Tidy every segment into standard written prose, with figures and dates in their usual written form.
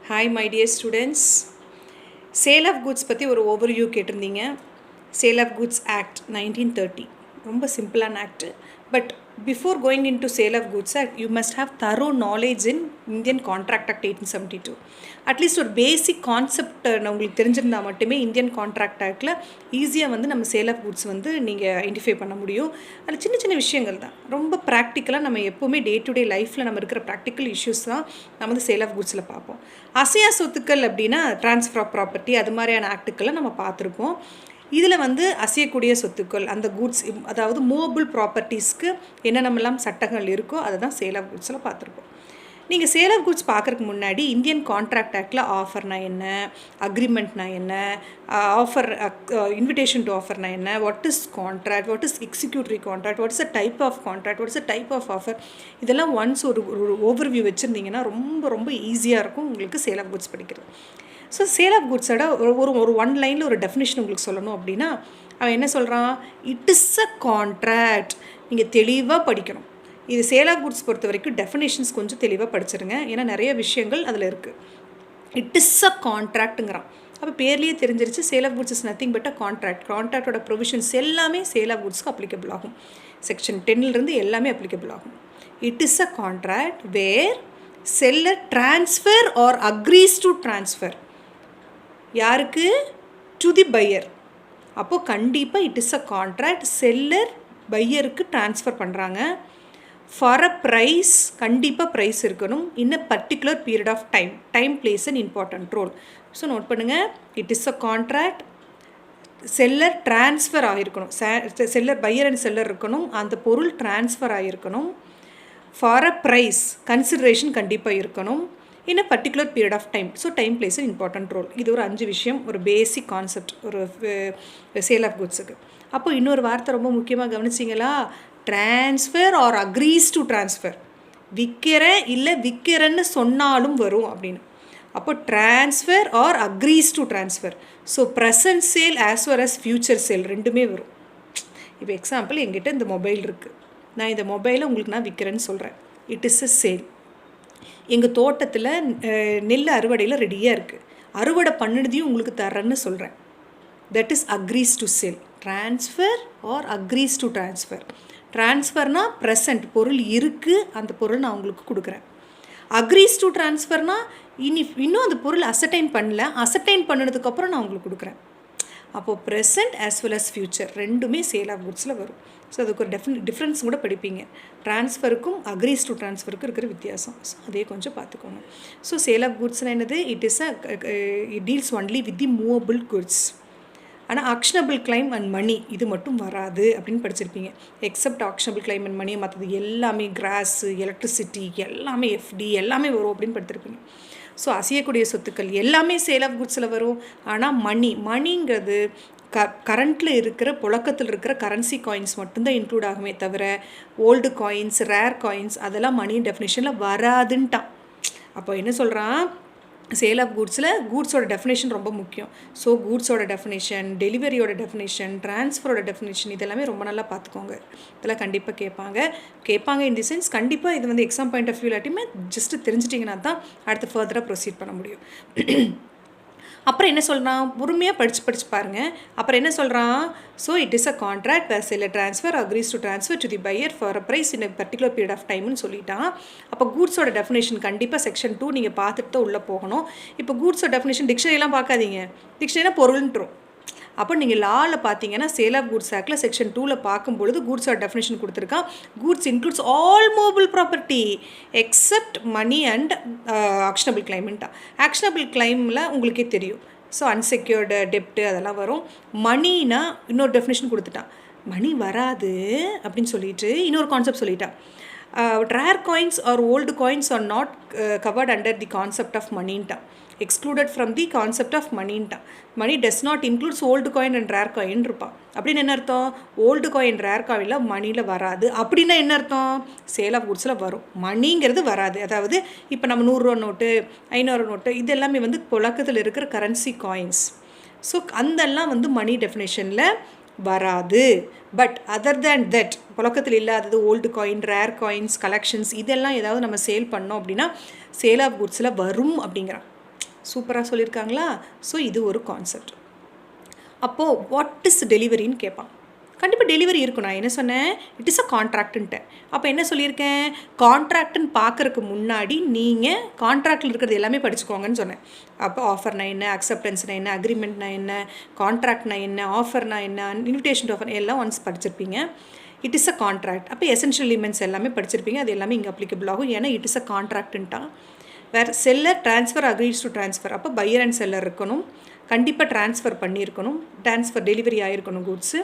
Hi my dear students. Sale of goods பற்றி ஒரு overview கேட்டிருந்தீங்க. Sale of Goods Act 1930 ரொம்ப சிம்பிளான act. But before going in to sale of goods act you must have thorough knowledge in Indian contract act 1872. At least ஒரு basic concept உங்களுக்கு தெரிஞ்சிருந்தால் மட்டுமே Indian contract ஆக்டில் ஈஸியாக வந்து நம்ம சேல் ஆஃப் குட்ஸ் வந்து நீங்கள் ஐடென்டிஃபை பண்ண முடியும். அதில் சின்ன சின்ன விஷயங்கள் தான் ரொம்ப ப்ராக்டிக்கலாக நம்ம எப்போவுமே டே டு டே லைஃப்பில் நம்ம இருக்கிற ப்ராக்டிக்கல் இஷ்யூஸ் தான் நம்ம வந்து சேல் ஆஃப் குட்ஸில் பார்ப்போம். அசையா சொத்துக்கள் அப்படின்னா ட்ரான்ஸ்ஃபர் ஆஃப் ப்ராப்பர்ட்டி அது மாதிரியான ஆக்டுக்களை நம்ம பார்த்துருப்போம். இதில் வந்து அசையக்கூடிய சொத்துக்கள் அந்த குட்ஸ் அதாவது மூவபிள் ப்ராப்பர்ட்டிஸ்க்கு என்னென்னலாம் சட்டங்கள் இருக்கோ அதை தான் சேல் ஆஃப் குட்ஸில் பார்த்துருப்போம். நீங்கள் சேல் ஆஃப் குட்ஸ் பார்க்குறதுக்கு முன்னாடி இந்தியன் கான்ட்ராக்ட் ஆக்டில் ஆஃபர்னா என்ன, அக்ரிமெண்ட்னா என்ன, ஆஃபர் இன்விடேஷன் டு ஆஃபர்னா என்ன, what is contract, what is executive contract, what is a type of contract, what is a type of offer, இதெல்லாம் ஒன்ஸ் ஒரு ஓவர்வியூ வச்சுருந்தீங்கன்னா ரொம்ப ரொம்ப ஈஸியாக இருக்கும் உங்களுக்கு சேல் ஆஃப் குட்ஸ் படிக்கிறது. ஸோ சேல் ஆஃப் குட்ஸோட ஒரு ஒன் லைனில் ஒரு டெஃபினேஷன் உங்களுக்கு சொல்லணும் அப்படின்னா அவன் என்ன சொல்கிறான், இட் இஸ் அ கான்ட்ராக்ட். நீங்கள் தெளிவாக படிக்கணும். இது சேல் ஆஃப் குட்ஸ் பொறுத்த வரைக்கும் டெஃபினேஷன்ஸ் கொஞ்சம் தெளிவாக படிச்சிருங்க, ஏன்னா நிறைய விஷயங்கள் அதில் இருக்குது. இட் இஸ் அ கான்ட்ராக்ட்டுங்கிறான். அப்போ பேர்லேயே தெரிஞ்சிருச்சு sale of goods is nothing but a contract. கான்ட்ராக்டோட ப்ரொவிஷன்ஸ் எல்லாமே சேல் ஆஃப் குட்ஸ்க்கு அப்ளிகபிள் ஆகும். செக்ஷன் 10 எல்லாமே அப்ளிகபிள் ஆகும். It is a contract where seller transfer or agrees to transfer. யாருக்கு? To the buyer. அப்போது கண்டிப்பாக it is a contract, seller பையருக்கு ட்ரான்ஸ்ஃபர் பண்ணுறாங்க. ஃபார் அ ப்ரைஸ், கண்டிப்பாக ப்ரைஸ் இருக்கணும். In a particular period of time place an important role. So note பண்ணுங்கள், it is a contract, seller transfer ஆகிருக்கணும். Seller buyer and seller இருக்கணும், அந்த பொருள் transfer ஆகிருக்கணும். ஃபார் அ ப்ரைஸ், கன்சிடரேஷன் கண்டிப்பாக இருக்கணும். In a particular period of time. So time place an important role. இது ஒரு 5 விஷயம், ஒரு பேசிக் கான்செப்ட் ஒரு சேல் ஆஃப் குட்ஸுக்கு. அப்போ இன்னொரு வார்த்தை ரொம்ப முக்கியமாக கவனிச்சிங்களா, transfer or agrees to transfer. விற்கிறேன் இல்லை விற்கிறேன்னு சொன்னாலும் வரும் அப்படின்னு. அப்போ transfer or agrees to transfer. So present sale as well as future sale ரெண்டுமே வரும். இப்போ எக்ஸாம்பிள், எங்கிட்ட இந்த மொபைல் இருக்குது, நான் இந்த மொபைலை உங்களுக்கு நான் விற்கிறேன்னு சொல்கிறேன். It is a sale. எங்கள் தோட்டத்தில் நெல் அறுவடையில் ரெடியாக இருக்குது, அறுவடை பண்ணினதையும் உங்களுக்கு தரேன்னு சொல்கிறேன். That is agrees to sale. Transfer or agrees to transfer. ட்ரான்ஸ்ஃபர்னால் ப்ரெசன்ட் பொருள் இருக்குது, அந்த பொருள் நான் உங்களுக்கு கொடுக்குறேன். அக்ரீஸ் டு ட்ரான்ஸ்ஃபர்னால் இன்னும் அந்த பொருள் அசர்டைன் பண்ணல, அசர்டைன் பண்ணினதுக்கப்புறம் நான் உங்களுக்கு கொடுக்குறேன். அப்போது present as well as future ரெண்டுமே சேல் ஆஃப் குட்ஸில் வரும். ஸோ அதுக்கு ஒரு டிஃப்ரென்ஸ் கூட படிப்பீங்க. ட்ரான்ஸ்ஃபருக்கும் அக்ரீஸ் டு ட்ரான்ஸ்ஃபருக்கும் இருக்கிற வித்தியாசம். ஸோ அதே கொஞ்சம் பார்த்துக்கோங்க. ஸோ சேல் ஆஃப் குட்ஸ்னால் என்னது, it is it deals only with the movable goods. ஆனால் ஆக்ஷனபிள் கிளைம் அண்ட் மணி இது மட்டும் வராது அப்படின்னு படிச்சிருப்பீங்க. Accept actionable claim and money, மற்றது எல்லாமே கிராஸு, எலக்ட்ரிசிட்டி எல்லாமே, எஃப்டி எல்லாமே வரும் அப்படின்னு படித்திருப்பீங்க. ஸோ அசையக்கூடிய சொத்துக்கள் எல்லாமே சேல் ஆஃப் குட்ஸில் வரும். ஆனால் மணிங்கிறது கரண்ட்டில் இருக்கிற புழக்கத்தில் இருக்கிற கரன்சி காயின்ஸ் மட்டும்தான் இன்க்ளூட் ஆகுமே தவிர ஓல்டு காயின்ஸ், ரேர் காயின்ஸ் அதெல்லாம் மணி டெஃபினேஷனில் வராதுன்ட்டான். அப்போ என்ன சொல்கிறான், சேல் ஆஃப் குட்ஸில் கூட்ஸோட டெஃபினேஷன் ரொம்ப முக்கியம். ஸோ கூட்ஸோட டெஃபினேஷன், டெலிவரியோட டெஃபினேஷன், ட்ரான்ஸ்ஃபரோட டெஃபினேஷன் இதெல்லாமே ரொம்ப நல்லா பார்த்துக்கோங்க. இதெல்லாம் கண்டிப்பாக கேட்பாங்க இன் தி சென்ஸ் கண்டிப்பாக இது வந்து எக்ஸாம் பாயிண்ட் ஆஃப் வியூ இல்லாட்டியுமே ஜஸ்ட்டு தெரிஞ்சிட்டிங்கன்னா தான் அடுத்து ஃபர்தராக ப்ரொசீட் பண்ண முடியும். அப்புறம் என்ன சொல்கிறான், பொறுமையாக படித்து பாருங்கள். அப்புறம் என்ன சொல்கிறான், so it is a contract where seller transfer agrees to transfer to the buyer for a price in a particular period of டைம்னு சொல்லிட்டான். அப்போ கூட்ஸோட டெஃபினேஷன் கண்டிப்பாக செக்ஷன் 2 நீங்கள் பார்த்துட்டு தான் உள்ளே போகணும். இப்போ கூட்ஸோட டெஃபினேஷன் டிக்ஷனரிலாம் பார்க்காதீங்க, டிக்ஷனரினா பொருள்ன்றோம். அப்போ நீங்கள் லாவில் பார்த்தீங்கன்னா சேல் ஆஃப் குட்ஸ் ஆக்டில் செக்ஷன் 2 பார்க்கும்பொழுது கூட்ஸோட டெஃபினேஷன் கொடுத்துருக்கான். Goods includes all movable property except money and actionable கிளைம்ன்ட்டா. ஆக்ஷனபிள் கிளைமில் உங்களுக்கே தெரியும். ஸோ அன்செக்யூர்டு டெப்ட்டு அதெல்லாம் வரும். மணினா இன்னொரு டெஃபினேஷன் கொடுத்துட்டான், மணி வராது அப்படின்னு சொல்லிட்டு இன்னொரு கான்செப்ட் சொல்லிட்டான். Rare coins or old coins are not covered under the concept of மணின்ட்டான். Excluded from the concept of மணின்ட்டான். Money does not includes old coin and rare coin இருப்பான். அப்படின்னு என்ன அர்த்தம், ஓல்டு காயின் ரேர் காயினில் மணியில் வராது அப்படின்னா என்ன அர்த்தம், சேல் ஆஃப் குட்ஸில் வரும், மணிங்கிறது வராது. அதாவது இப்போ நம்ம 100 ரூபா நோட்டு, 500 நோட்டு இது எல்லாமே வந்து புழக்கத்தில் இருக்கிற கரன்சி காயின்ஸ். ஸோ அதெல்லாம் வந்து மணி டெஃபினேஷனில் வராது. பட் அதர் தேன் தட் புழக்கத்தில் இல்லாதது old coin, rare coins, collections இதெல்லாம் ஏதாவது நம்ம சேல் பண்ணோம் அப்படின்னா சேல் ஆஃப் குட்ஸில் வரும் அப்படிங்கிறான். சூப்பராக சொல்லியிருக்காங்களா? ஸோ இது ஒரு கான்செப்ட். அப்போது வாட் இஸ் டெலிவரின்னு கேட்பான். கண்டிப்பாக டெலிவரி இருக்கும். நான் என்ன சொன்னேன்? இட் இஸ் அ கான்ட்ராக்ட்டுன்ட்டேன். அப்போ என்ன சொல்லியிருக்கேன்? கான்ட்ராக்ட்டுன்னு பார்க்குறக்கு முன்னாடி நீங்கள் கான்ட்ராக்டில் இருக்கிறது எல்லாமே படிச்சுக்கோங்கன்னு சொன்னேன். அப்போ ஆஃபர்னா என்ன, அக்செப்டன்ஸ்னா என்ன, அக்ரிமெண்ட்னா என்ன, கான்ட்ராக்ட்னா என்ன, ஆஃபர்னா என்ன, இன்விடேஷன் டு ஆஃபர் எல்லாம் ஒன்ஸ் படிச்சிருப்பீங்க. It is a contract. அப்போ எசென்ஷியல் எலிமெண்ட்ஸ் எல்லாமே படிச்சிருப்பீங்க. அது எல்லாமே இங்கே அப்ளிகபிள் ஆகும். ஏன்னா இட் இஸ் அ கான்ட்ராக்ட்டுன்ட்டான். வேறு seller transfer agrees to transfer. அப்போ பையர் அண்ட் செல்லர் இருக்கணும். கண்டிப்பாக ட்ரான்ஸ்ஃபர் பண்ணியிருக்கணும். ட்ரான்ஸ்ஃபர் டெலிவரி ஆகிருக்கணும் goods.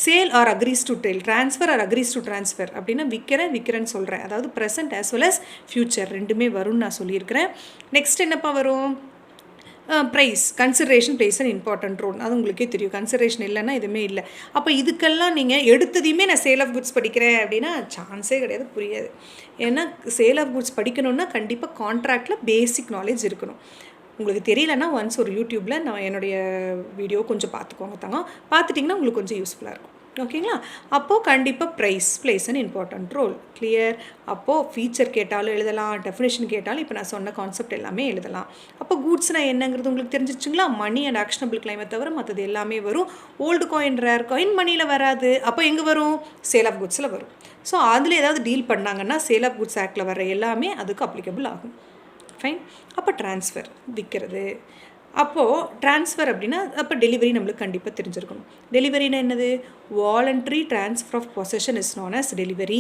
Sale or agrees to sell, transfer or agrees to transfer அப்படின்னா விற்கிறேன்னு சொல்கிறேன். அதாவது present as well as future ரெண்டுமே வரும்னு நான் சொல்லியிருக்கிறேன். நெக்ஸ்ட் என்னப்பா வரும்? Price, consideration place an important role. அது உங்களுக்கே தெரியும். கன்சிடரேஷன் இல்லைன்னா எதுவுமே இல்லை. அப்போ இதுக்கெல்லாம் நீங்கள் எடுத்ததையுமே நான் சேல் ஆஃப் குட்ஸ் படிக்கிறேன் அப்படின்னா சான்ஸே கிடையாது, புரியாது. ஏன்னா சேல் ஆஃப் குட்ஸ் படிக்கணுன்னா கண்டிப்பாக கான்ட்ராக்டில் பேசிக் நாலேஜ் இருக்கணும். உங்களுக்கு தெரியலன்னா ஒன்ஸ் ஒரு யூடியூப்பில் நான் என்னுடைய வீடியோ கொஞ்சம் பார்த்துக்கோங்க தாங்க. பார்த்துட்டிங்கன்னா உங்களுக்கு கொஞ்சம் யூஸ்ஃபுல்லாக இருக்கும். ஓகேங்களா? அப்போது கண்டிப்பாக price plays an important role. Clear? அப்போது ஃபீச்சர் கேட்டாலும் எழுதலாம், டெஃபினேஷன் கேட்டாலும் இப்போ நான் சொன்ன கான்செப்ட் எல்லாமே எழுதலாம். அப்போ கூட்ஸ்னால் என்னங்கிறது உங்களுக்கு தெரிஞ்சிச்சுங்களா? மணி அண்ட் ஆக்ஷனபிள் கிளைமை தவிர மற்றது எல்லாமே வரும். ஓல்டு காயின், ரேர் காயின் மணியில் வராது. அப்போ எங்கே வரும்? சேல் ஆஃப் குட்ஸில் வரும். ஸோ அதில் ஏதாவது டீல் பண்ணாங்கன்னா சேல் ஆஃப் குட்ஸ் ஆக்டில் வர எல்லாமே அதுக்கு அப்ளிகபிள் ஆகும். ஃபைன். அப்போ ட்ரான்ஸ்ஃபர் விற்கிறது. அப்போது ட்ரான்ஸ்ஃபர் அப்படின்னா அப்போ டெலிவரி நம்மளுக்கு கண்டிப்பாக தெரிஞ்சிருக்கணும். டெலிவரினா என்னது? Voluntary transfer of possession is known as delivery.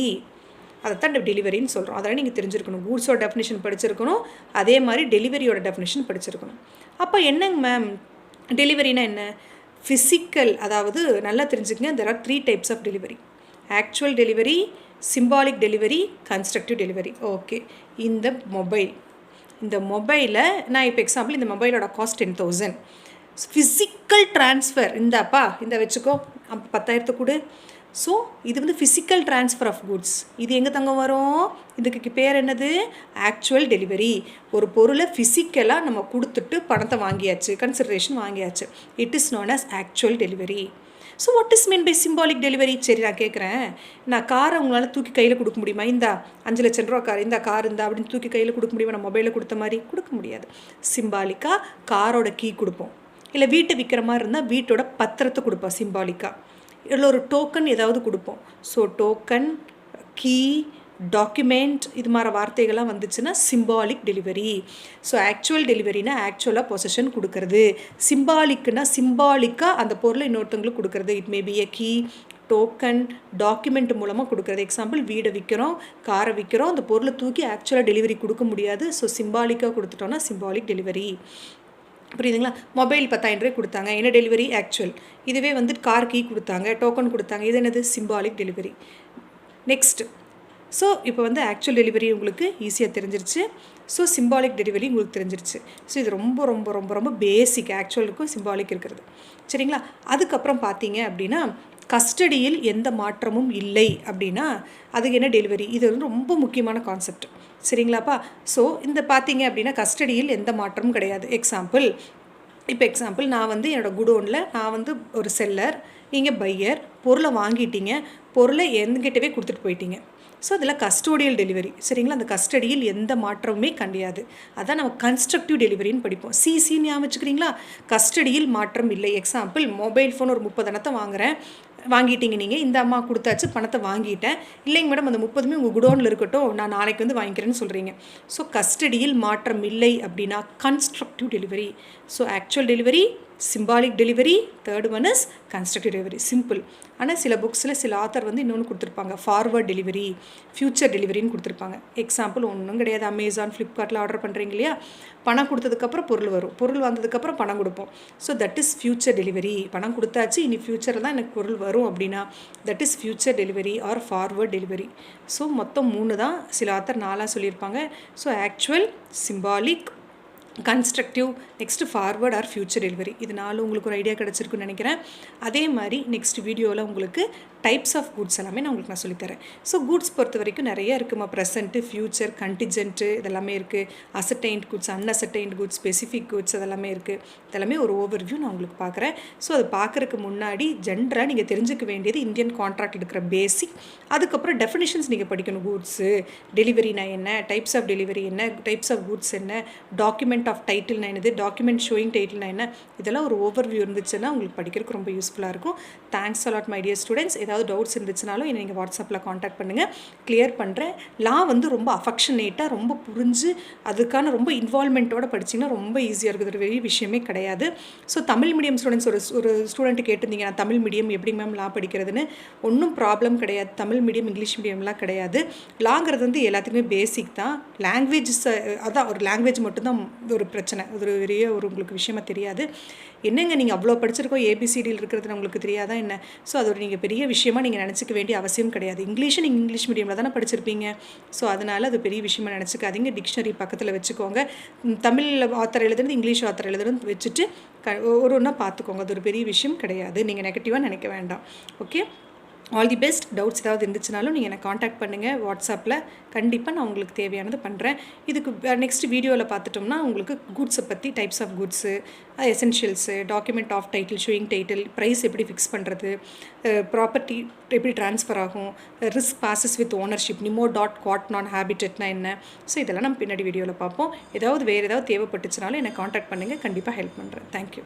அதைத்தான் டெலிவரின்னு சொல்கிறோம். அதெல்லாம் நீங்கள் தெரிஞ்சிருக்கணும். கூட்ஸோட டெஃபினேஷன் படிச்சிருக்கணும். அதே மாதிரி டெலிவரியோட டெஃபினேஷன் படிச்சிருக்கணும். அப்போ என்னங்க மேம் டெலிவரினா என்ன? ஃபிசிக்கல், அதாவது நல்லா தெரிஞ்சுக்கங்க. There are 3 types of delivery. Actual delivery, symbolic delivery, constructive delivery. Okay. இந்த மொபைலை நான் இப்போ எக்ஸாம்பிள் இந்த மொபைலோட காஸ்ட் 10,000. ஃபிசிக்கல் ட்ரான்ஸ்ஃபர் இந்த வச்சுக்கோ 10,000 கொடு. ஸோ இது வந்து ஃபிசிக்கல் ட்ரான்ஸ்ஃபர் ஆஃப் குட்ஸ். இது எங்கே தங்க வரும்? இதுக்கு பேர் என்னது? Actual delivery. ஒரு பொருளை ஃபிசிக்கலாக நம்ம கொடுத்துட்டு பணத்தை வாங்கியாச்சு, கன்சிடரேஷன் வாங்கியாச்சு. It is known as actual delivery. So what is mean by symbolic delivery? சரி, நான் கேட்குறேன். நான் காரை உங்களால் தூக்கி கையில் கொடுக்க முடியுமா? இந்தா 5 லட்சம் ரூபா கார், இந்த கார் இருந்தா அப்படின்னு தூக்கி கையில் கொடுக்க முடியுமா? நான் மொபைலில் கொடுத்த மாதிரி கொடுக்க முடியாது. சிம்பாலிக்காக காரோட கீ கொடுப்போம். இல்லை வீட்டை விற்கிற மாதிரி இருந்தால் வீட்டோட பத்திரத்தை கொடுப்போம் சிம்பாலிக்காக. இல்லை ஒரு டோக்கன் ஏதாவது கொடுப்போம். ஸோ டோக்கன், கீ, டாக்குமெண்ட் இது மாதிரி வார்த்தைகள்லாம் வந்துச்சுன்னா சிம்பாலிக் டெலிவரி. ஸோ ஆக்சுவல் டெலிவரினா ஆக்சுவலாக பொசஷன் கொடுக்கறது. சிம்பாலிக்குனா சிம்பாலிக்காக அந்த பொருளை இன்னொருத்தவங்களுக்கு கொடுக்கறது. It may be a key, token, document மூலமாக கொடுக்குறது. எக்ஸாம்பிள் வீடை விற்கிறோம், காரை விற்கிறோம், அந்த பொருளை தூக்கி ஆக்சுவலாக டெலிவரி கொடுக்க முடியாது. ஸோ சிம்பாலிக்காக கொடுத்துட்டோன்னா சிம்பாலிக் டெலிவரி. புரியுதுங்களா? மொபைல் 10,000 ரூபாய் கொடுத்தாங்க, என்ன டெலிவரி? ஆக்சுவல். இதுவே வந்து கார் கீ கொடுத்தாங்க, டோக்கன் கொடுத்தாங்க, இது என்னது? Symbolic delivery. நெக்ஸ்ட். ஸோ இப்போ வந்து ஆக்சுவல் டெலிவரி உங்களுக்கு ஈஸியாக தெரிஞ்சிருச்சு. ஸோ சிம்பாலிக் டெலிவரி உங்களுக்கு தெரிஞ்சிருச்சு. ஸோ இது ரொம்ப ரொம்ப ரொம்ப ரொம்ப பேசிக், ஆக்சுவலுக்கும் சிம்பாலிக் இருக்கிறது. சரிங்களா? அதுக்கப்புறம் பார்த்தீங்க அப்படின்னா கஸ்டடியில் எந்த மாற்றமும் இல்லை அப்படின்னா அதுக்கு என்ன டெலிவரி? இது வந்து ரொம்ப முக்கியமான கான்செப்ட். சரிங்களாப்பா? ஸோ இந்த பார்த்தீங்க அப்படின்னா கஸ்டடியில் எந்த மாற்றமும் கிடையாது. எக்ஸாம்பிள் நான் வந்து என்னோடய குடோனில் நான் வந்து ஒரு செல்லர், நீங்கள் பையர், பொருளை வாங்கிட்டீங்க, பொருளை என்கிட்டவே கொடுத்துட்டு போயிட்டீங்க. ஸோ அதில் கஸ்டோடியல் டெலிவரி. சரிங்களா? அந்த கஸ்டடியில் எந்த மாற்றமுமே கிடையாது. அதான் நம்ம கன்ஸ்ட்ரக்டிவ் டெலிவரின்னு படிப்போம். சிசின்னு ஞாபகம் வச்சுக்கிறீங்களா? கஸ்டடியில் மாற்றம் இல்லை. எக்ஸாம்பிள் மொபைல் ஃபோன் ஒரு 30 அணத்தை வாங்கிட்டீங்க. நீங்கள் இந்த அம்மா கொடுத்தாச்சு, பணத்தை வாங்கிட்டேன். இல்லைங்க மேடம், அந்த 30மே உங்கள் குடோனில் இருக்கட்டும், நான் நாளைக்கு வந்து வாங்கிக்கிறேன்னு சொல்கிறீங்க. ஸோ கஸ்டடியில் மாற்றம் இல்லை அப்படின்னா constructive delivery. So actual delivery, symbolic delivery, third one is constructive delivery. Simple. ஆனால் சில புக்ஸில் சில ஆத்தர் வந்து இன்னொன்று கொடுத்துருப்பாங்க, ஃபார்வர்ட் டெலிவரி, ஃப்யூச்சர் டெலிவரின்னு கொடுத்துருப்பாங்க. எக்ஸாம்பிள் ஒன்றும் கிடையாது. அமேசான், ஃப்ளிப்கார்ட்டில் ஆர்டர் பண்ணுறீங்க இல்லையா? பணம் கொடுத்ததுக்கப்புறம் பொருள் வரும், பொருள் வந்ததுக்கப்புறம் பணம் கொடுப்போம். So that is future delivery. பணம் கொடுத்தாச்சு, இனி ஃப்யூச்சரில் தான் எனக்கு பொருள் வரும் அப்படின்னா that is future delivery or forward delivery. So மொத்தம் 3 தான். சில ஆத்தர் 4 சொல்லியிருப்பாங்க. So actual, symbolic, constructive, next forward or future delivery. இது 4 உங்களுக்கு ஒரு ஐடியா கிடச்சிருக்குன்னு நினைக்கிறேன். அதே மாதிரி நெக்ஸ்ட் வீடியோவில் உங்களுக்கு டைப்ஸ் ஆஃப் குட்ஸ் எல்லாமே நான் சொல்லித்தரேன். ஸோ குட்ஸ் பொறுத்த வரைக்கும் நிறைய இருக்குமா. ப்ரெசென்ட்டு, ஃப்யூச்சர், கண்டிஜென்ட்டு இதெல்லாமே இருக்குது. அசர்டைன்ட் குட்ஸ், அன்அசர்டைன்ட் குட்ஸ், ஸ்பெசிஃபிக் குட்ஸ் அதெல்லாமே இருக்குது. இதெல்லாமே ஒரு ஓவர்வியூ நான் உங்களுக்கு பார்க்குறேன். ஸோ அது பார்க்குறதுக்கு முன்னாடி ஜென்ரலாக நீங்கள் தெரிஞ்சுக்க வேண்டியது இந்தியன் கான்ட்ராக்ட் இருக்கிற பேசிக். அதுக்கப்புறம் டெஃபினிஷன்ஸ் நீங்கள் படிக்கணும். குட்ஸு, டெலிவரினா என்ன, டைப்ஸ் ஆஃப் டெலிவரி என்ன, டைப்ஸ் ஆஃப் குட்ஸ் என்ன, டாக்குமெண்ட் டாக்குமெண்ட் ஆஃப் டைட்டில்னா என்னது, டாக்குமெண்ட் ஷோயிங் டைட்டில்னா என்ன, இதெல்லாம் ஒரு ஓவர்வியூ இருந்துச்சுன்னா உங்களுக்கு படிக்கிறதுக்கு ரொம்ப யூஸ்ஃபுல்லாக இருக்கும். Thanks a lot my dear students. ஏதாவது டவுட்ஸ் இருந்துச்சுனாலும் என்னை நீங்கள் வாட்ஸ்அப்பில் காண்டாக்ட் பண்ணுங்கள், கிளியர் பண்ணுறேன். லா வந்து ரொம்ப அஃபெக்ஷனேட்டாக ரொம்ப புரிஞ்சு அதுக்கான ரொம்ப இன்வால்மெண்ட்டோட படிச்சிங்கன்னா ரொம்ப ஈஸியாக இருக்குது. ஒரு பெரிய விஷயமே கிடையாது. ஸோ தமிழ் மீடியம் ஸ்டூடெண்ட்ஸ் ஒரு ஸ்டூடெண்ட்டு கேட்டிருந்தீங்க, நான் தமிழ் மீடியம் எப்படி மேம் லா படிக்கிறதுன்னு. ஒன்றும் ப்ராப்ளம் கிடையாது. தமிழ் மீடியம் இங்கிலீஷ் மீடியம்லாம் கிடையாது. லாங்கிறது வந்து எல்லாத்துக்குமே பேசிக் தான். லாங்குவேஜஸ் அதான் ஒரு லாங்குவேஜ் மட்டும்தான் ஒரு பிரச்சனை. ஒரு பெரிய உங்களுக்கு விஷயமா தெரியாது. என்னங்க நீங்கள் அவ்வளோ படிச்சிருக்கோம், ஏபிசிடியில் இருக்கிறது உங்களுக்கு தெரியாதா என்ன? ஸோ அது ஒரு நீங்கள் பெரிய விஷயமாக நீங்கள் நினச்சிக்க வேண்டிய அவசியம் கிடையாது. இங்கிலீஷை நீங்கள் இங்கிலீஷ் மீடியமில் தானே படிச்சிருப்பீங்க. ஸோ அதனால் அது பெரிய விஷயமா நினச்சிக்காதீங்க. டிக்ஷனரி பக்கத்தில் வச்சுக்கோங்க. தமிழ் ஆத்தர் எழுதுறது இங்கிலீஷ் ஆத்தர் எழுதுறது வச்சுட்டு ஒரு ஒன்றா பார்த்துக்கோங்க. அது ஒரு பெரிய விஷயம் கிடையாது. நீங்கள் நெகட்டிவாக நினைக்க வேண்டாம். Okay, all the best. Doubts ஏதாவது இருந்துச்சுனாலும் நீங்கள் எனக்கு காண்டாக்ட் பண்ணுங்கள் வாட்ஸ்அப்பில். கண்டிப்பாக நான் உங்களுக்கு தேவையானது பண்ணுறேன். இதுக்கு நெக்ஸ்ட் வீடியோவில் பார்த்துட்டோம்னா உங்களுக்கு குட்ஸை பற்றி, types of goods, essentials, document of title, showing title, price எப்படி ஃபிக்ஸ் பண்ணுறது, ப்ராப்பர்ட்டி எப்படி ட்ரான்ஸ்ஃபர் ஆகும், risk passes with ownership, nemo dat quod non ஹேபிட்டட்னா என்ன. ஸோ இதெல்லாம் நம்ம பின்னாடி வீடியோவில் பார்ப்போம். வேறு ஏதாவது தேவைப்பட்டுச்சுனாலும் எனக்கு காண்டாக்ட் பண்ணுங்கள், கண்டிப்பாக ஹெல்ப் பண்ணுறேன். தேங்க்யூ.